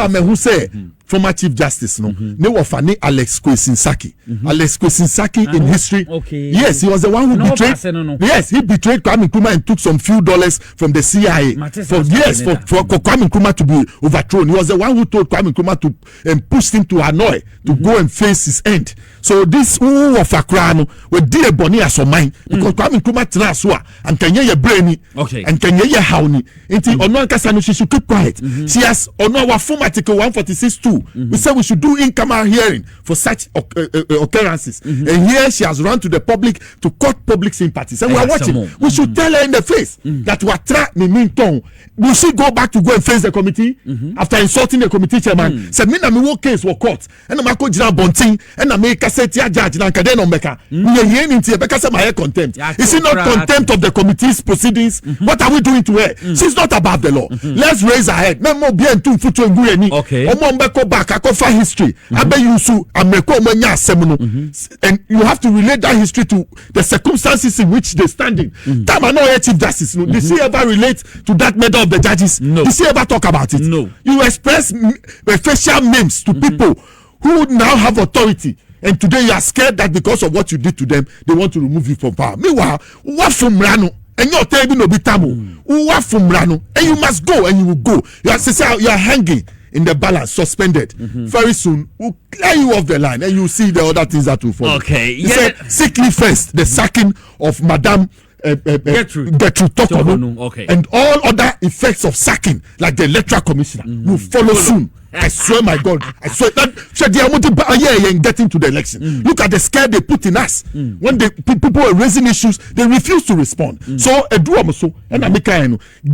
I mean who say former Chief Justice no ne wafani Alex Kwesinsaki. Alex Kwesinsaki in history. Okay. Yes, he was the one who betrayed. Yes, he betrayed Kwame Nkrumah and took some few dollars from the CIA for Kwame Nkrumah to be overthrown. He was the one who told Kwame Nkrumah to and pushed him to Hanoi to go and face his end. So this who of Accra no we dear Bonnie as mine because Kwame Nkrumah transfer and Kenya ye brainy and Kenya ye howni. Until Ono Nkasa no she should keep quiet. She has Ono our form article 146.2. We said we should do in-camera hearing for such occurrences. And here she has run to the public to court public sympathies. And we are watching. We should tell her in the face that we are trapped in mean tongue. Will she go back to go and face the committee after insulting the committee chairman? Said me na me work case for court. And I go jina bonting and I make a set judge na kade no meka. We are here in Tia say my contempt. Is it not contempt of the committee's proceedings? What are we doing to her? She's not above the law. Let's raise her head. Memo bien tu futu ngure ni. Omo mbeko back akofa history. Abe yusu ameko omanya asemuno. And you have to relate that history to the circumstances in which they standing. Time I know Chief Justice. No. Did she ever relate to that matter of the judges? No. Did she ever talk about it? No. You express facial names to people who now have authority. And today you are scared that because of what you did to them, they want to remove you from power. Meanwhile, what from Rano? And you're telling me no bitamu. What from Rano? And you must go and you will go. You are hanging in the balance, suspended. Very soon, we'll clear you off the line and you'll see the other things that will follow. Okay. He said, sickly first, the sacking of Madame Gertrude Torkonuu, okay, and all other effects of sacking, like the electoral commissioner, will follow soon. I swear, my God, I swear that getting to the election. Look at the scare they put in us. When the people were raising issues, they refused to respond. So, and I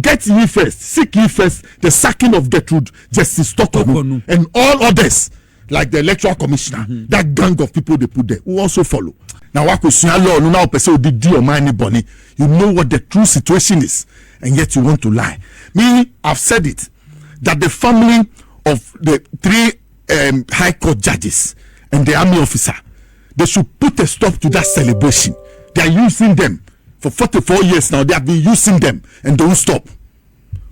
get ye first, seek ye first the sacking of Gertrude, Justice Torkonuu, and all others, like the electoral commissioner, that gang of people they put there, will also follow. Now, what question law? No, now person did or money bunny. You know what the true situation is, and yet you want to lie. Me, I've said it that the family of the three high court judges and the army officer, they should put a stop to that celebration. They are using them for 44 years now. They have been using them and don't stop.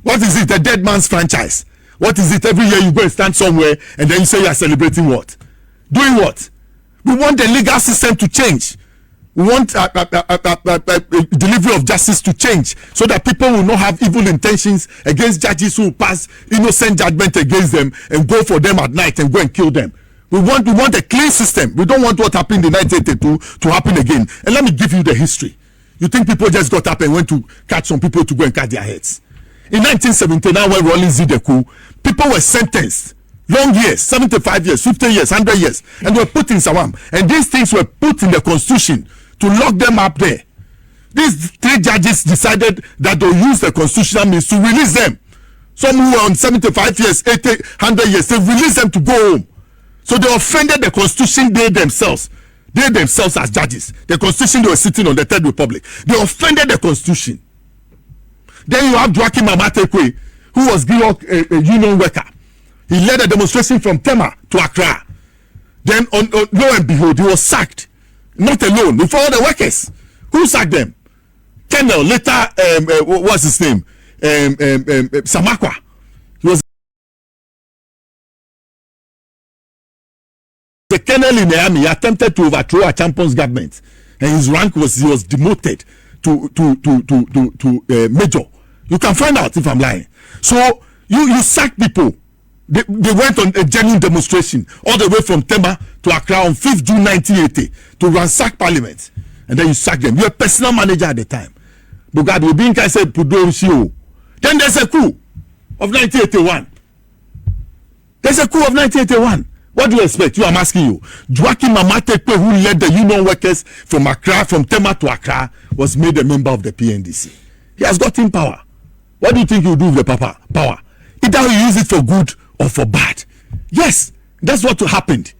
What is it? A dead man's franchise. What is it? Every year you go and stand somewhere and then you say you are celebrating what? Doing what? We want the legal system to change. We want delivery of justice to change so that people will not have evil intentions against judges who pass innocent judgment against them and go for them at night and go and kill them. We want a clean system. We don't want what happened in 1982 to happen again. And let me give you the history. You think people just got up and went to catch some people to go and cut their heads? In 1979, when Rawlings did the coup, people were sentenced. Long years, 75 years, 50 years, 100 years, and were put in Sawam. And these things were put in the constitution to lock them up there. These three judges decided that they'll use the constitutional means to release them. Some who were on 75 years, 80, 100 years, they released them to go home. So they offended the constitution, they themselves as judges. The constitution, they were sitting on the Third Republic. They offended the constitution. Then you have Dwaki Mamatekwe, who was a union worker. He led a demonstration from Tema to Accra. Then, lo and behold, he was sacked. Not alone, with all the workers. Who sacked them? Colonel, later, what's his name? Samakwa. He was the colonel in the army. He attempted to overthrow Achampong's government. And his rank was, he was demoted to major. You can find out if I'm lying. So, you sack people. They went on a genuine demonstration all the way from Tema to Accra on 5th June 1980 to ransack Parliament, and then you sack them. You're a personal manager at the time. Then there's a coup of 1981. There's a coup of 1981. What do you expect? I'm asking you. Dwaki Mamatekwe, who led the union workers from Accra, from Tema to Accra, was made a member of the PNDC. He has gotten power. What do you think he'll do with the power? Either he use it for good or for bad. Yes, that's what happened.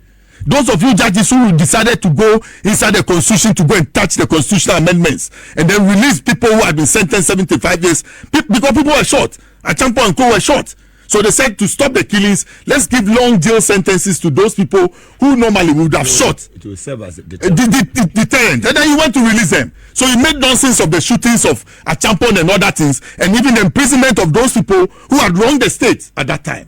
Those of you judges who decided to go inside the constitution to go and touch the constitutional amendments and then release people who had been sentenced 75 years because people were shot. Agyapong and Co were shot. So they said to stop the killings, let's give long jail sentences to those people who normally would have shot. It will serve as a deterrent. And then you want to release them. So you made nonsense of the shootings of Agyapong and other things, and even the imprisonment of those people who had wronged the state at that time.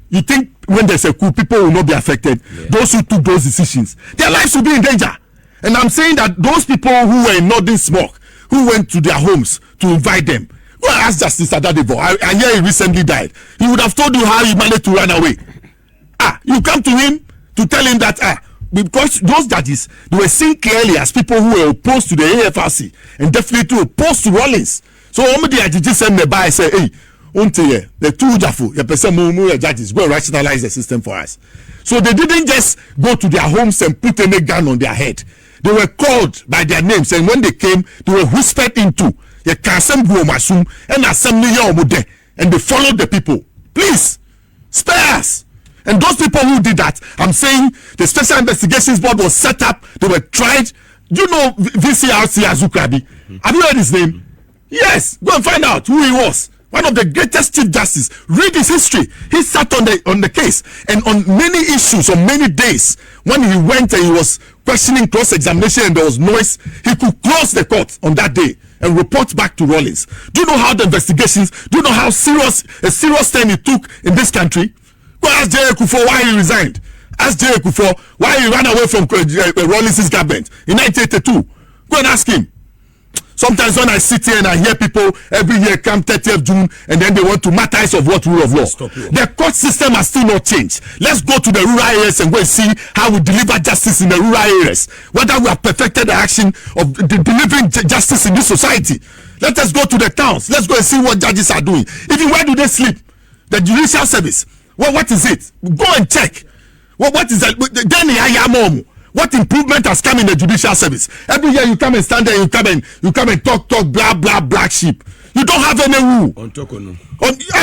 You think when there's a coup, people will not be affected? Yeah. Those who took those decisions, their lives will be in danger. And I'm saying that those people who were in Northern Smoke, who went to their homes to invite them, go and ask Justice Adadebo. I hear he recently died. He would have told you how he managed to run away. You come to him to tell him that because those judges, they were seen clearly as people who were opposed to the AFRC and definitely opposed to Rawlings. So the judges send me by and say, hey, the two judges go and rationalize the system for us. So they didn't just go to their homes and put any gun on their head. They were called by their names, and when they came, they were whispered into and they followed the people. Please spare us. And those people who did that, I'm saying the Special Investigations Board was set up. They were tried. You know VCRC Azukrabi. Have you heard his name? Yes. Go and find out who he was. One of the greatest Chief Justice. Read his history. He sat on the case, and on many issues, on many days, when he went and he was questioning cross-examination and there was noise, he could close the court on that day and report back to Rawlings. Do you know how the investigations? Do you know how serious thing he took in this country? Go ask Akufo why he resigned. Ask Akufo why he ran away from Rawlings' government in 1982. Go and ask him. Sometimes when I sit here and I hear people every year come 30th June and then they want to martyrs of what rule of law. The court system has still not changed. Let's go to the rural areas and go and see how we deliver justice in the rural areas. Whether we have perfected the action of delivering justice in this society. Let us go to the towns. Let's go and see what judges are doing. Even where do they sleep? The judicial service. Well, what is it? Go and check. What is that? What improvement has come in the judicial service? Every year you come and stand there, you come and talk, blah, black sheep. You don't have any rule. On Torkonuu.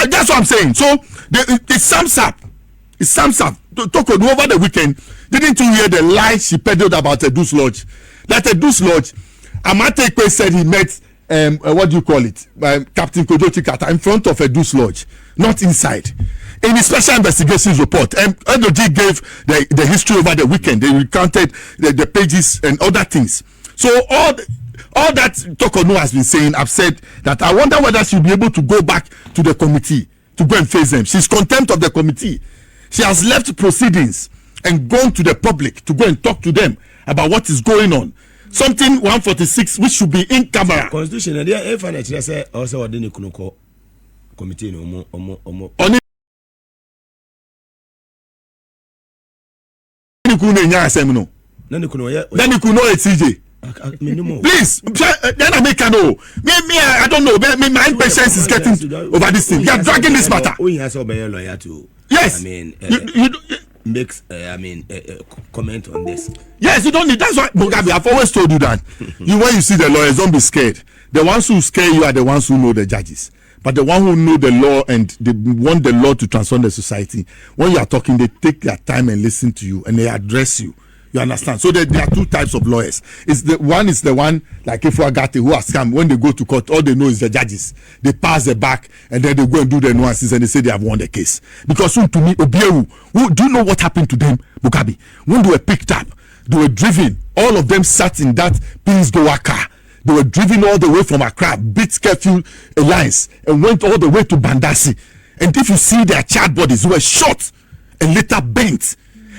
That's what I'm saying. So it sums up. It sums up. Torkonuu over the weekend, didn't you hear the lie she peddled about a Deuce Lodge? That a Deuce Lodge, Amatekwe said he met, what do you call it? Captain Kojo Kyeremanteng in front of a Deuce Lodge, not inside. In the Special Investigations Report, NOG gave the history over the weekend. They recounted the pages and other things. So all that Torkonuu has been saying, I've said that I wonder whether she'll be able to go back to the committee to go and face them. She's contempt of the committee. She has left proceedings and gone to the public to go and talk to them about what is going on. Something 146 which should be in camera. Constitution, please, then I make a no. Me, I don't know. My impatience is getting over this thing. You are dragging this matter. Yes. I mean, makes comment on this. Yes, you don't need. That's why Mugabe, I've always told you that. When you see the lawyers, don't be scared. The ones who scare you are the ones who know the judges. But the one who know the law and they want the law to transform the society, when you are talking, they take their time and listen to you and they address you. You understand? So there are two types of lawyers. One is the one like Akufo Addo who has come. When they go to court, all they know is the judges. They pass the back and then they go and do the nuances and they say they have won the case. Because to me, Obiewu, do you know what happened to them, Mugabe? When they were picked up, they were driven. All of them sat in that Prince Goa car. They were driven all the way from Accra, beat curfew lines, and went all the way to Bandasi. And if you see their charred bodies, they were shot and later bent.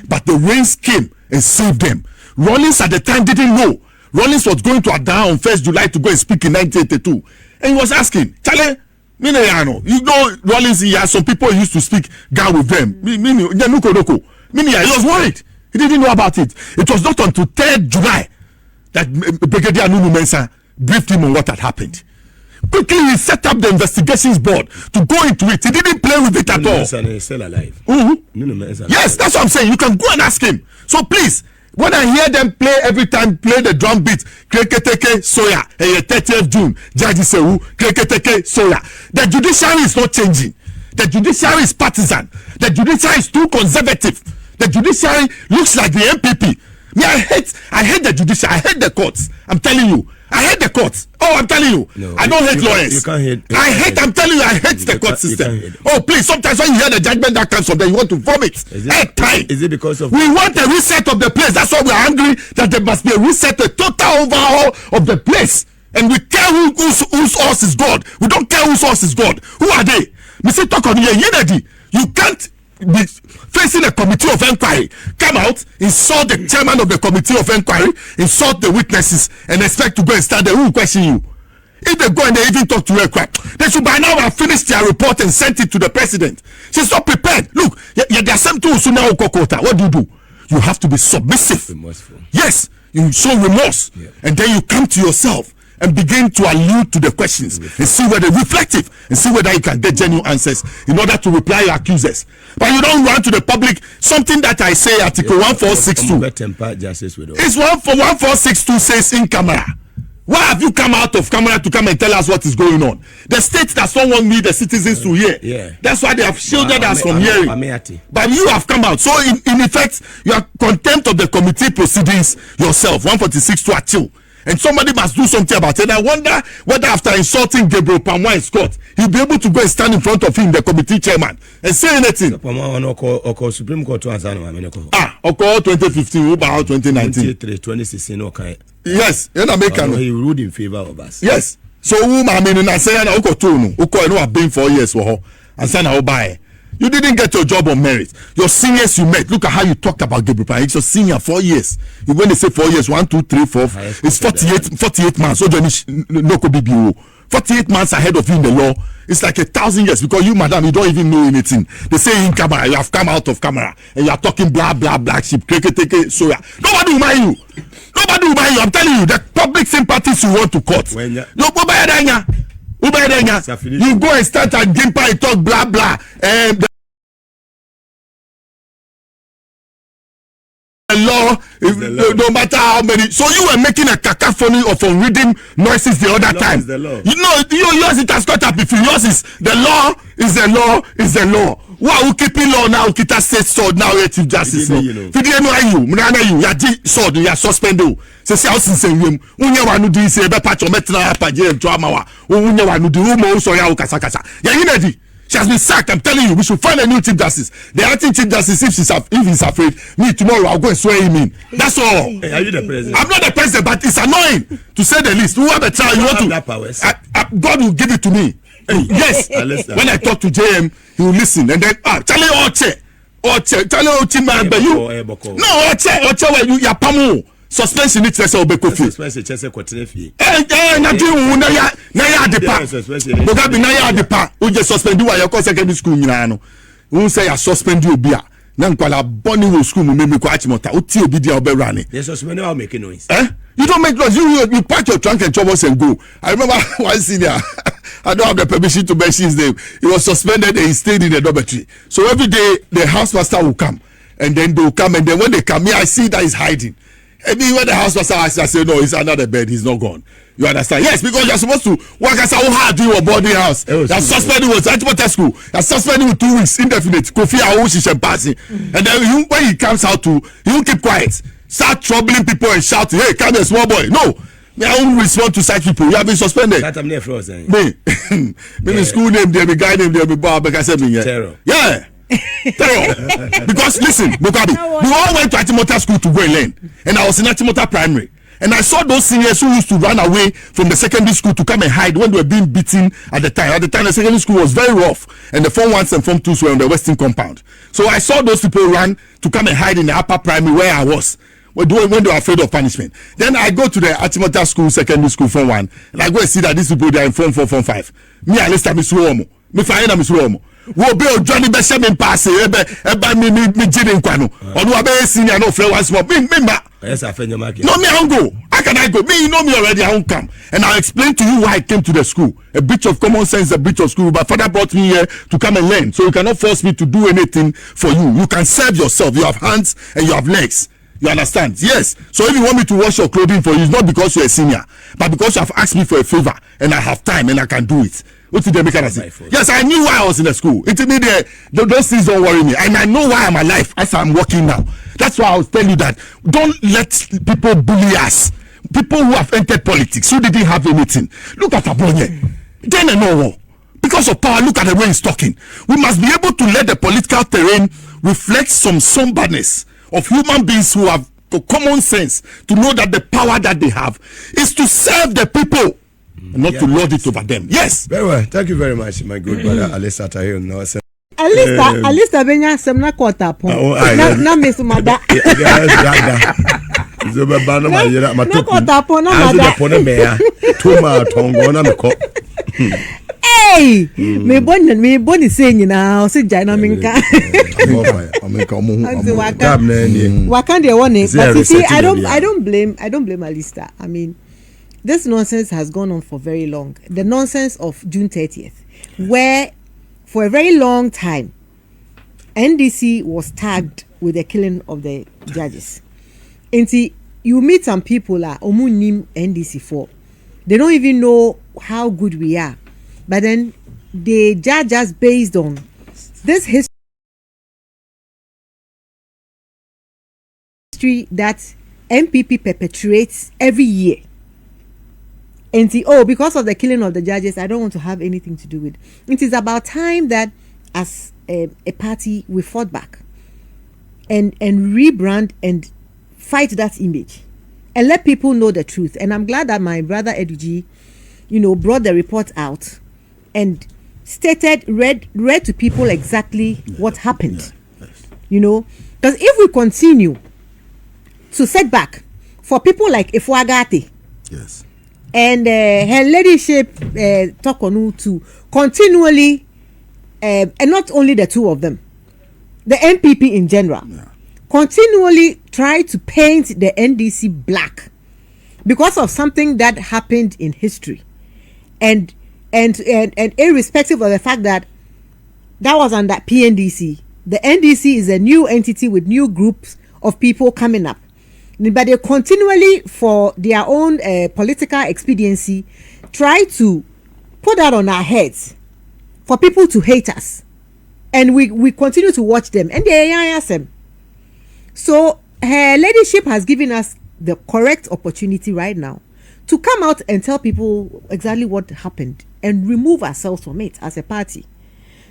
But the rains came and saved them. Rawlings at the time didn't know. Rawlings was going to Adda on 1st July to go and speak in 1982. And he was asking, Chale, you know, Rawlings, he has some people who used to speak Ga with them. He was worried. He didn't know about it. It was not until 3rd July that Brigadier Nunu Mensah briefed him on what had happened. Quickly, he set up the investigations board to go into it. He didn't play with it at all. Is still alive. Yes, that's what I'm saying. You can go and ask him. So please, when I hear them play every time, play the drum beat, Kreketeke Soya, 30th June, Judge Sewu, Kreketeke Soya. The judiciary is not changing. The judiciary is partisan. The judiciary is too conservative. The judiciary looks like the MPP. Me, I hate the judiciary. I hate the courts. I'm telling you. I hate the courts. Oh, I'm telling you. No, I don't hate lawyers. You can't hate. I'm telling you, I hate the court system. Oh, please, sometimes when you hear the judgment that comes from there, you want to vomit. Is it because of... We want a reset of the place. That's why we're angry that there must be a reset, a total overhaul of the place. And we care whose horse is God. We don't care whose horse is God. Who are they? Mr. Torkonuu, you can't facing a committee of inquiry, come out, insult the chairman of the committee of inquiry, insult the witnesses, and expect to go and stand there. Who will question you? If they go and they even talk to her, they should by now have finished their report and sent it to the president. She's not prepared. Look, there are some tools now. What do? You have to be submissive. Remorseful. Yes, you show remorse, and then you come to yourself and begin to allude to the questions and see whether reflective and see whether you can get genuine answers in order to reply your accusers. But you don't run to the public. Something that I say, Article 1462. It's 1462 says in camera. Why have you come out of camera to come and tell us what is going on? The state does not want me, the citizens, to hear. That's why they have shielded us from hearing. But you have come out. So in effect, you are contempt of the committee proceedings yourself. 146 to chill. And somebody must do something about it. I wonder whether after insulting Gabriel Pamwa in court, he'll be able to go and stand in front of him, the committee chairman, and say anything. Supreme Court 2015, about 2019. 2016, yes, he ruled in favor of us. Yes. So I mean, I say, I have been 4 years for her, and say, I'll buy. You didn't get your job on merit. Your seniors you met. Look at how you talked about Gabriel Pamwa. It's your senior 4 years. When they say 4 years, 1, 2, 3, 4, it's 48 months. So no could be 48 months ahead of you in the law. It's like 1,000 years because you, madam, you don't even know anything. They say in camera, you have come out of camera and you are talking blah blah black sheep, take soya. Nobody will mind you. Nobody will mind you. I'm telling you, the public sympathies you want to cut. You go and start at Gyamfi and talk blah blah. Law, no matter how many. So you were making a cacophony of unreading noises the other time. You know, yours it has got up. If yours is the law, is the law, is the law. Wow, who keeping law now? Kita state sword now. Chief Justice. You sword. You are suspended. Say how since you. Unya wanu di say be patch metina apaje drama wa. Unya wanu di umo so ya ukasa kasa. Ya yinedi. She has been sacked. I'm telling you, we should find a new Chief Justice. The acting Chief Justice, if he's afraid, me tomorrow I'll go and swear him in. That's all. Hey, are you the president? I'm not the president, but it's annoying to say the least. Who have a child? You want to? God will give it to me. Yes. When I talk to JM, he will listen, and then Charlie Oche, man, but you no Oche, where you pamu. Suspension it says obekofi. Suspension chese kwatrefi. Na di wu na ya adepa. Boga bi na ya adepa. O je suspend wa your secondary school nyina no. Who say ya suspend obi a. Na nkwala boni wo school mu meme ko achimota. O ti obi dia obewra ni. Yes, suspend how make noise. You don't make noise. You pack your trunk and troubles and go. I remember one senior. I don't have the permission to mention his name. He was suspended and he stayed in the dormitory. So every day the house master will come, and then they will come, and then when they come here, I see that he's hiding. And then when the house master I say no, he's under the bed. He's not gone. You understand? Yes, because you're supposed to work as how hard in your boarding house. That's suspended with Antibiotic school. That's suspended with 2 weeks indefinite. Kofi Owusu passing, and then when he comes out to, he will keep quiet. Start troubling people and shouting, "Hey, come here, small boy!" No. I won't respond to such people. You have been suspended. That I'm frozen. Me school name there, me guy name there, me Bob. I said me Terror. Yeah. Terror. Because listen, Mugabe, we all went to Atimota school to go and learn, and I was in Atimota primary, and I saw those seniors who used to run away from the secondary school to come and hide when they were being beaten at the time. At the time, the secondary school was very rough, and the Form 1s and Form 2s were on the Western compound. So I saw those people run to come and hide in the upper primary where I was. When they were afraid of punishment. Then I go to the Atimota school, secondary school, Form 1, and I go and see that these people they are in Form 4, Form 5. Me, I list me suomo. Me find me suomo. Wo be o Johnny be se me pass ebe me jidin kwano. Onu abe senior no friend once more. Me ma. Yes, I find your market. No, me I won't go. How can I go? Me, you know me already. I won't come. And I'll explain to you why I came to the school. A bit of common sense, a bit of school. My father brought me here to come and learn. So you cannot force me to do anything for you. You can serve yourself. You have hands and you have legs. You understand? Yes. So if you want me to wash your clothing for you, it's not because you're a senior, but because you have asked me for a favor and I have time and I can do it. What did they make us say? Yes, I knew why I was in the school. Those things don't worry me. And I know why I'm alive as I'm working now. That's why I was telling you that don't let people bully us. People who have entered politics, who didn't have anything. Look at Abonye. Then I know. Because of power, look at the way he's talking. We must be able to let the political terrain reflect some somberness of human beings who have common sense to know that the power that they have is to serve the people, not to lord it over them. Yes. Very well. Thank you very much, my good brother Asante Bediatuo. Alista benya semna kota pon. Na mesumada. Zobaba ma yera ma toku. Na kota pon na mada. Azu pon meya. Tuma tongo na meko. Hey, me boni say nyina o se jana minka. Wakande one, but you see, I don't blame Alista. I mean, this nonsense has gone on for very long. The nonsense of June 30th, where for a very long time, NDC was tagged with the killing of the judges. And see, you meet some people like Omunim NDC for, they don't even know how good we are. But then they judge us based on this history that MPP perpetuates every year. And see, because of the killing of the judges, I don't want to have anything to do with it. It is about time that as a party, we fought back and rebrand and fight that image and let people know the truth. And I'm glad that my brother Eduji, brought the report out and read to people exactly what happened. Because if we continue to set back for people like Ifuagati, yes, and her ladyship Torkonuu to continually, and not only the two of them, the MPP in general, continually try to paint the NDC black because of something that happened in history, and irrespective of the fact that was under PNDC, the NDC is a new entity with new groups of people coming up, but they continually, for their own political expediency, try to put that on our heads for people to hate us, and we continue to watch them, and they ask them. So her ladyship has given us the correct opportunity right now to come out and tell people exactly what happened and remove ourselves from it as a party,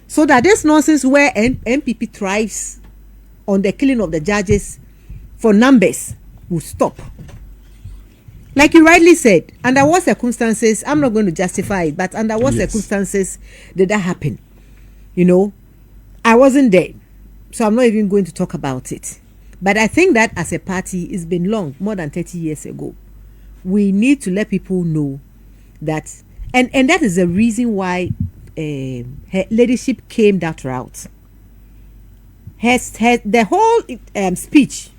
so that this nonsense where MPP thrives on the killing of the judges for numbers will stop. Like you rightly said, under what circumstances, I'm not going to justify it, but under what circumstances did that happen? I wasn't there, so I'm not even going to talk about it. But I think that as a party, it's been long, more than 30 years ago. We need to let people know that, and that is the reason why her ladyship came that route. The whole speech,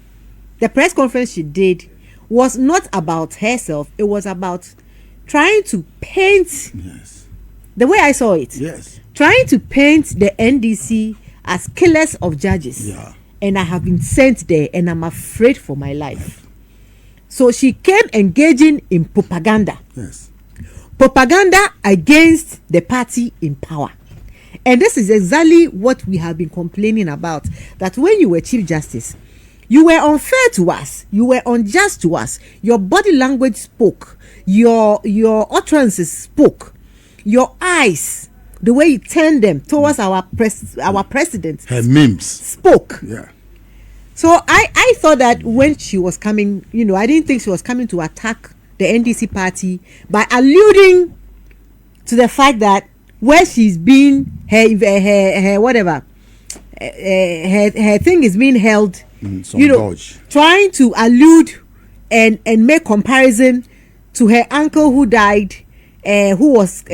the press conference she did, was not about herself. It was about trying to paint, the way I saw it, trying to paint the NDC as killers of judges. And I have been sent there, and I'm afraid for my life. So she came engaging in propaganda. Propaganda against the party in power. And this is exactly what we have been complaining about, that when you were Chief Justice, you were unfair to us, you were unjust to us. Your body language spoke, your utterances spoke, your eyes, the way you turned them towards our president, her memes spoke. So I thought that when she was coming, I didn't think she was coming to attack the NDC party by alluding to the fact that where she's been, her whatever, her thing is being held, trying to allude and make comparison to her uncle who died, who was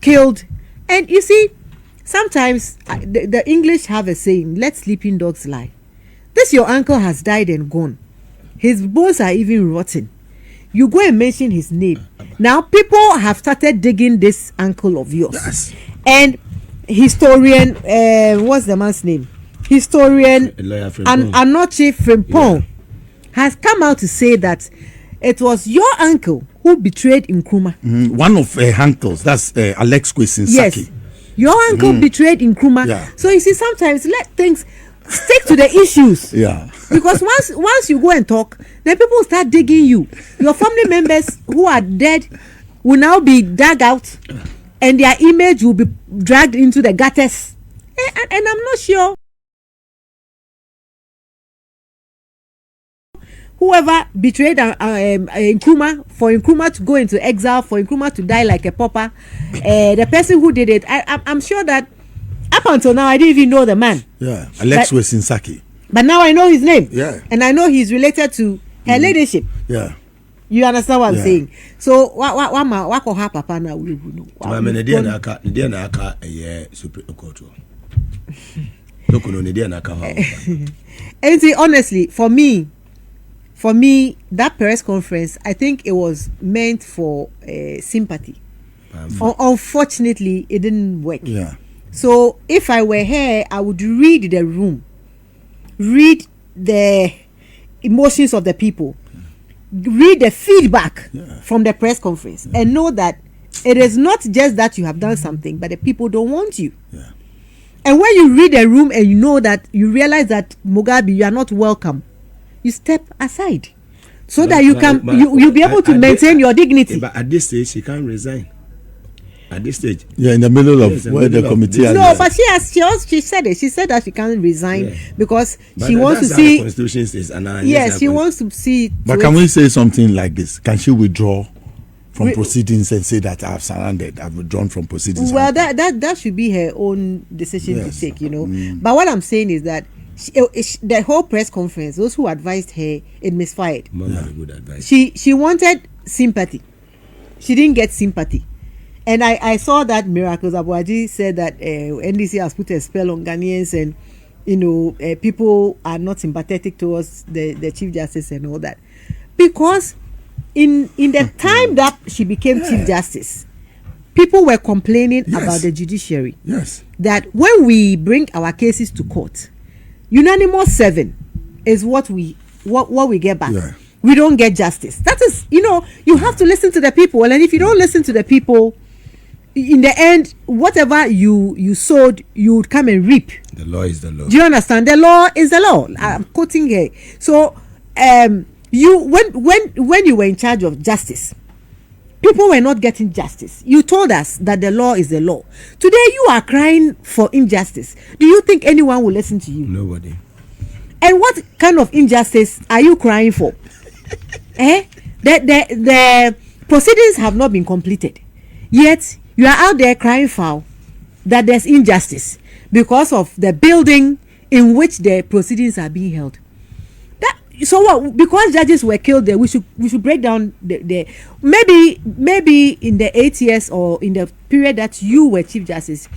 killed. And you see, sometimes the English have a saying, let sleeping dogs lie. This your uncle has died and gone. His bones are even rotten. You go and mention his name. Now people have started digging this uncle of yours. And historian, what's the man's name? Historian Anoche Frimpong has come out to say that it was your uncle who betrayed Nkrumah. One of her uncles, that's Alex Kwesinsaki. Yes, your uncle betrayed Nkrumah. So you see, sometimes let things stick to the issues. Because once you go and talk, then people start digging you. Your family members who are dead will now be dug out, and their image will be dragged into the gutters. And I'm not sure whoever betrayed Nkrumah, for Nkrumah to go into exile, for Nkrumah to die like a pauper, the person who did it, I'm sure that up until now, I didn't even know the man. Yeah, Alex Wesinsaki. But now I know his name. Yeah. And I know he's related to her ladyship. Yeah. You understand what I'm saying? So what could happen, Papa? Now we will know. I mean, the DNA Supreme Court. Look, no, the DNA. And see, honestly, for me, that press conference, I think it was meant for sympathy. Unfortunately, it didn't work. Yeah. So if I were here, I would read the room, read the emotions of the people, read the feedback from the press conference, and know that it is not just that you have done something, but the people don't want you. Yeah. And when you read the room and you know that, you realize that Mugabe, you are not welcome, you step aside so that you can you'll be able to maintain your dignity. But at this stage, she can't resign. At this stage, in the middle of where the committee is. No, but she said it. She said that she can't resign because she wants to see. The Constitution says, yes, she wants to see. But can we say something like this? Can she withdraw from proceedings and say that I've surrendered, I've withdrawn from proceedings? Well, that should be her own decision to take, But what I'm saying is that the whole press conference, those who advised her, it misfired. Good advice. She wanted sympathy. She didn't get sympathy. And I saw that Miracles Abuaji said that NDC has put a spell on Ghanaians, and people are not sympathetic towards the Chief Justice and all that, because in the time that she became Chief Justice, people were complaining about the judiciary. Yes. That when we bring our cases to court, unanimous 7 is what we get back. Yeah. We don't get justice. That is, you have to listen to the people, and if you don't listen to the people, in the end, whatever you sowed, you would come and reap. The law is the law. Do you understand? The law is the law. I'm quoting here. So, you when you were in charge of justice, people were not getting justice. You told us that the law is the law. Today, you are crying for injustice. Do you think anyone will listen to you? Nobody. And what kind of injustice are you crying for? The proceedings have not been completed, yet you are out there crying foul that there's injustice because of the building in which the proceedings are being held. So what? Because judges were killed there, we should break down the maybe in the 8 years or in the period that you were Chief Justice,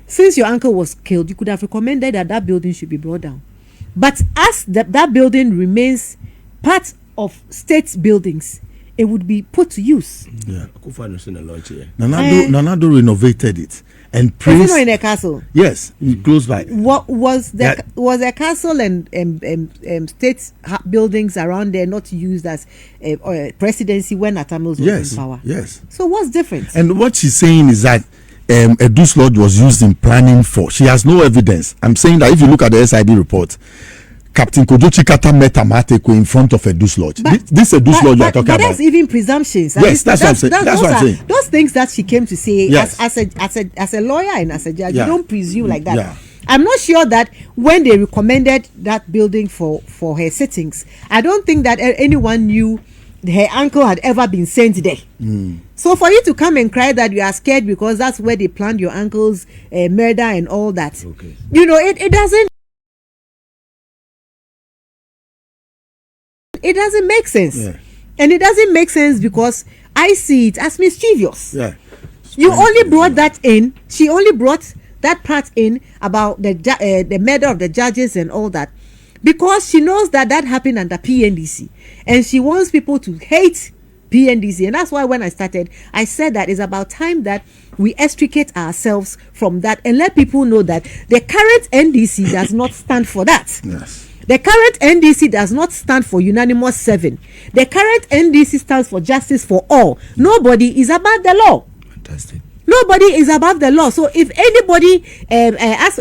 since your uncle was killed, you could have recommended that building should be brought down. But as that building remains part of state buildings, it would be put to use. Yeah. Akufo Addo in a launch here. Nanado renovated it and praised. Is it not in a castle? Yes, close by. What was a castle and state buildings around there not used as presidency when Atamils was in power? Yes. So what's different? And what she's saying is that Edu's lodge was used in planning for. She has no evidence. I'm saying that if you look at the SID report, Captain Kojo Kyeremanteng met Amateko in front of Edu's lodge. This Edu's lodge you are talking about. But that's even presumptions. Yes, that's what I'm saying. That's what I'm saying. Those things that she came to say, yes, as a lawyer and as a judge, you don't presume like that. Yeah. I'm not sure that when they recommended that building for her sittings, I don't think that anyone knew her uncle had ever been sent there. So for you to come and cry that you are scared because that's where they planned your uncle's murder and all that, it doesn't make sense. Yeah. And it doesn't make sense because I see it as mischievous. Yeah. You only brought that in. She only brought that part in about the murder of the judges and all that because she knows that happened under PNDC, and she wants people to hate PNDC. And that's why when I started, I said that it's about time that we extricate ourselves from that and let people know that the current NDC does not stand for that. Yes. The current NDC does not stand for unanimous 7. The current NDC stands for justice for all. Nobody is above the law. Fantastic. Nobody is above the law. So if anybody, as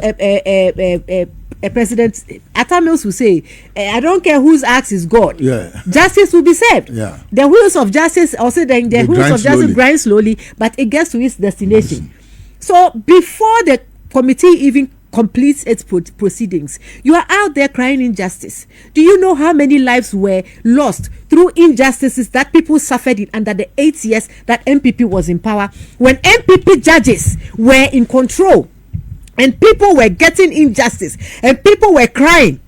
President Atta Mills will say, I don't care whose axe is God. Yeah. Justice will be served. Yeah. The wheels of justice, also the wheels of justice grind slowly, but it gets to its destination. So before the committee even completes its proceedings, you are out there crying injustice. Do you know how many lives were lost through injustices that people suffered in under the 8 years that MPP was in power, when MPP judges were in control? and people were getting injustice, and people were crying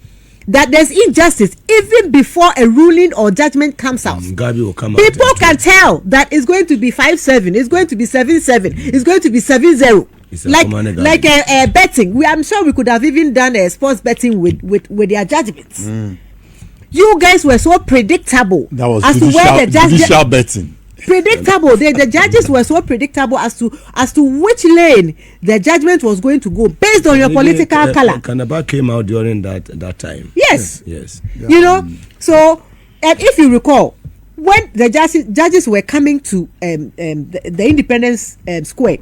that there's injustice even before a ruling or judgment comes out. Gabby will come people out can tell that it's going to be 5-7, it's going to be 7-7, it's going to be 7-0. Like a betting. I'm sure we could have even done a sports betting with their judgments. You guys were so predictable. That was as judicial, to where the judicial betting. Predictable. The judges were so predictable as to which lane the judgment was going to go based on your political color. Kanaba came out during that time. Yes. Yes. You know, so and if you recall, when the judges were coming to the Independence Square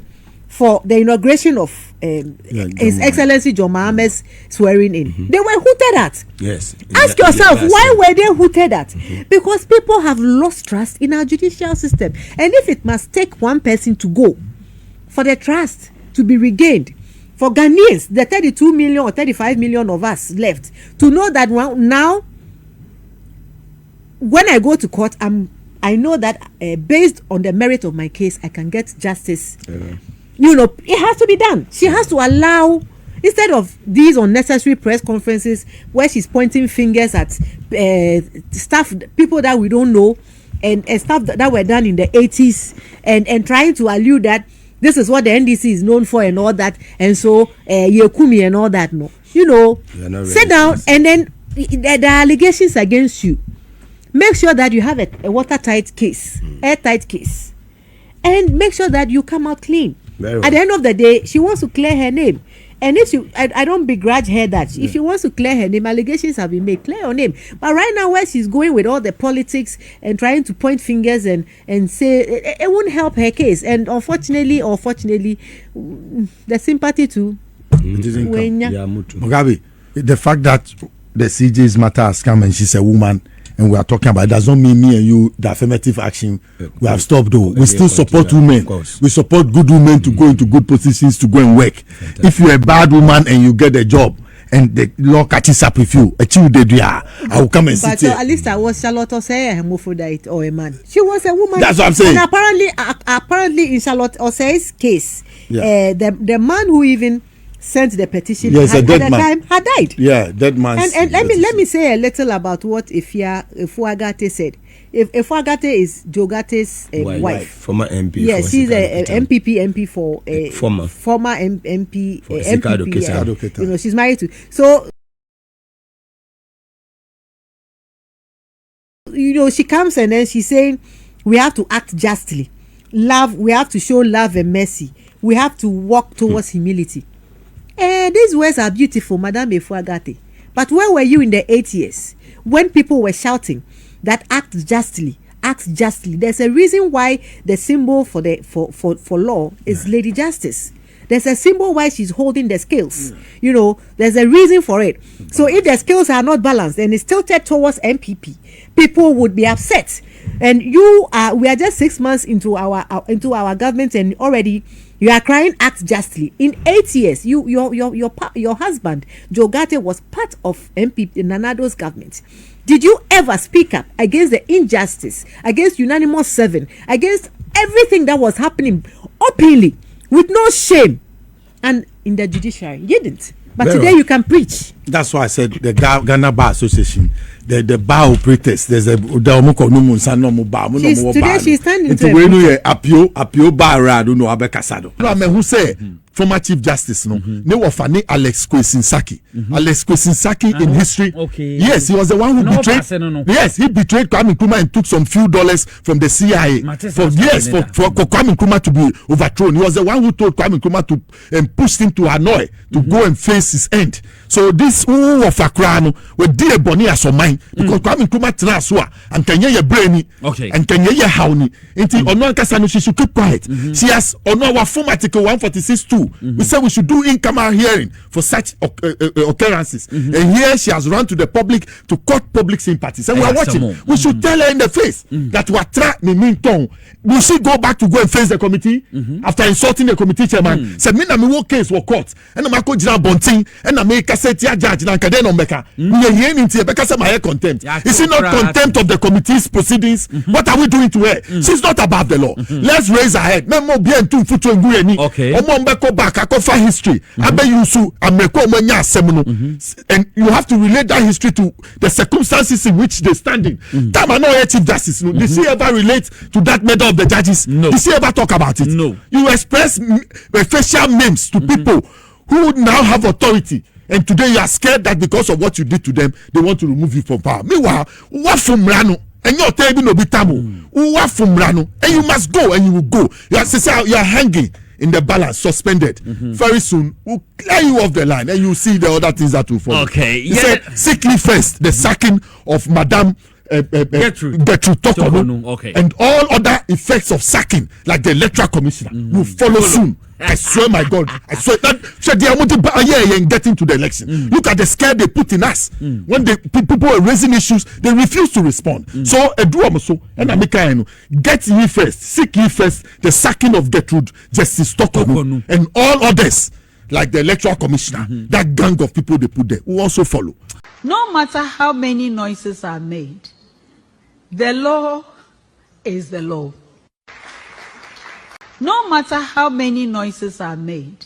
for the inauguration of His Excellency John Mahama's swearing in, they were hooted at. Yes. Ask yourself, why were they hooted at? Because people have lost trust in our judicial system. And if it must take one person to go for the trust to be regained, for Ghanaians, the 32 million or 35 million of us left, to know that now, when I go to court, I know that based on the merit of my case, I can get justice. You know, it has to be done. She has to allow, instead of these unnecessary press conferences where she's pointing fingers at people that we don't know, and stuff that were done in the 80s, and trying to allude that this is what the NDC is known for and all that, and so Yekumi and all that. No, you know, sit down, and then the allegations against you, make sure that you have a watertight case, airtight case, and make sure that you come out clean. Well. At the end of the day, she wants to clear her name. And if I don't begrudge her that. If she wants to clear her name, allegations have been made, clear her name. But right now, where she's going with all the politics and trying to point fingers and say, it won't help her case. And unfortunately, the sympathy to Mugabe, the fact that the CJ's matter has come and she's a woman, and we are talking about it, does not mean me and you, the affirmative action, we have stopped though. We still support women. We support good women to go into good positions to go and work. Fantastic. If you're a bad woman and you get a job and the law catches up with you, I will come and sit here. But at least I was Charlotte Osei, a hermaphrodite or a man. She was a woman. That's what I'm saying. And apparently in Charlotte Osei's case, the man who even sent the petition at the time had died. Yeah, dead man. And let me say a little about what Ifuagate said. If Ifuagate is Jogate's wife, former MP. Yes, she's a MP for former MP. MP. You know, she's married to. So, you know, she comes and then she's saying we have to act justly. We have to show love and mercy. We have to walk towards humility. These words are beautiful, Madame Ifuagate. But where were you in the 80s when people were shouting that act justly? There's a reason why the symbol for law is Lady Justice. There's a symbol why she's holding the scales. You know, there's a reason for it. So if the scales are not balanced and it's tilted towards MPP, people would be upset. And we are just 6 months into our government, and already you are crying act justly. In 8 years, your husband Jogate was part of MPP Nanado's government. Did you ever speak up against the injustice, against unanimous 7, against everything that was happening openly with no shame? And in the judiciary, you didn't. But very today well. You can preach. That's why I said the Ghana Bar Association, the bar operators, there's a today she's standing apio bar I don't know abekasado. No, I mean who say former Chief Justice ne wafane Alex Kwesinsaki. Alex Kwesinsaki in history. Okay. Yes, he was the one who betrayed. Yes, he betrayed Kwame Nkrumah and took some few dollars from the CIA for Kwame Nkrumah to be overthrown. He was the one who told Kwame Nkrumah to push him to Hanoi to go and face his end. So this of Akrano we dear Bonnie as of mine because Kwame Nkrumah transfer and can ye brainy and can ye hauni until Ono Kasano she should keep quiet. She has Ono our form article 146.2. We said we should do in-camera hearing for such occurrences. And here she has run to the public to court public sympathy. So we are watching. We should tell her in the face that we are trying. Will she go back to go and face the committee after insulting the committee chairman? Said me na me work case for court and I go jira bonting and I make say tia judge na nkade no mbeka. We here in tia beka say my contempt. Is it not contempt of the committee's proceedings? What are we doing to her? She's not above the law. Let's raise her head. Memo bien tu futu ngure ni. Omo mbeko back akofa history. Abe yusu ameko omanya asem no. And you have to relate that history to the circumstances in which they're standing. Tama no chief justice. No. Did she ever relate to that matter of the judges? No. Did she ever talk about it? No. You express facial names to people who now have authority, and today you are scared that because of what you did to them, they want to remove you from power. Meanwhile, what from Rano? And you're telling no bitamu. What from Rano? And you must go, and you will go. You are hanging in the balance, suspended. Very soon, we'll clear you off the line, and you see the other things that will follow. Okay. He said, sickly first, the sacking of Madame Gertrude Torkonuu, okay, and all other effects of sacking, like the electoral commissioner, will follow soon. I swear, my God, I swear that they are getting to the election. Look at the scare they put in us. When the people are raising issues, they refuse to respond. So, get ye first, seek ye first the sacking of Gertrude, Justice Torkonuu, and all others, like the electoral commissioner, that gang of people they put there, will also follow. No matter how many noises are made, the law is the law. No matter how many noises are made,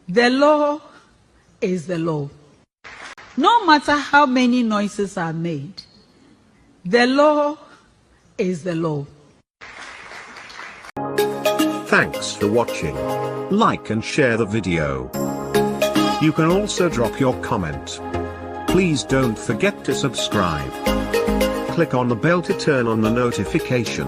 the law is the law. No matter how many noises are made, the law is the law. Thanks for watching. Like and share the video. You can also drop your comment. Please don't forget to subscribe. Click on the bell to turn on the notification.